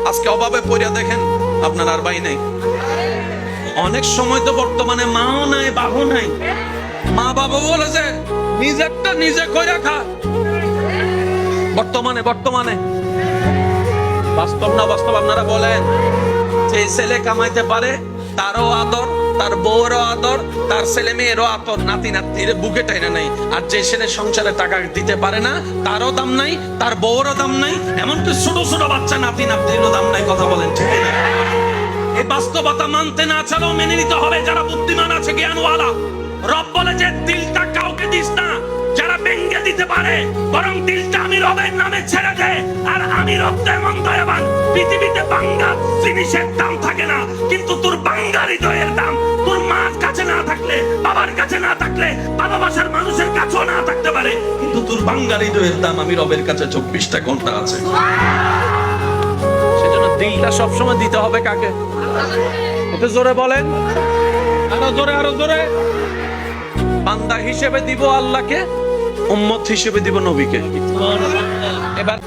আজকে অভাবে পড়িয়া দেখেন আপনার আর ভাই নাই। অনেক সময় তো বর্তমানে মাও নাই, বাবু নাই। মা বাবা বলেছে নিজেরটা নিজে কইরা খা। বর্তমানে বাস্তব না বাস্তব আপনারা বলেন। যে ছেলে কামাইতে পারে তারও আদর, তার বউরও আদর, তার ছেলে মেয়েরও আদর, নাতি নাতনির বুকে টাইনা নাই। আর যে ছেলে সংসারে টাকা দিতে পারে না তারও দাম নাই, তার বউরও দাম নাই, এমনকি ছোট ছোট বাচ্চা নাতি নাতনিরও দাম নাই। কথা বলেন ঠিক না? এই বাস্তবতা মানতে না চালেও মেনে নিতে হবে। যারা বুদ্ধিমান আছে, জ্ঞানওয়ালা, রব বলে যে দিলটা কাউকে দিস না যারা ভেঙে দিতে পারে, বরং দিলটা আমি রবের নামে ছেড়ে দে। আর আমি রব তেমন দয়াবান, পৃথিবীতে বাঙ্গা জিনিসের দাম থাকে না, কিন্তু তোর বাঙ্গা হৃদয়ের দাম তোর মার কাছে না থাকলে, বাবার কাছে না থাকলে, ভালোবাসার মানুষের কাছেও না থাকতে পারে, কিন্তু তোর বাঙ্গা হৃদয়ের দাম আমি রবের কাছে 24টা ঘন্টা আছে। সেজন্য দিলটা সবসময় দিতে হবে কাকে? একটু জোরে বলেন, আরো জোরে। বান্দা হিসেবে দিব আল্লাহকে, উম্মত হিসেবে দিব নবীকে। এবার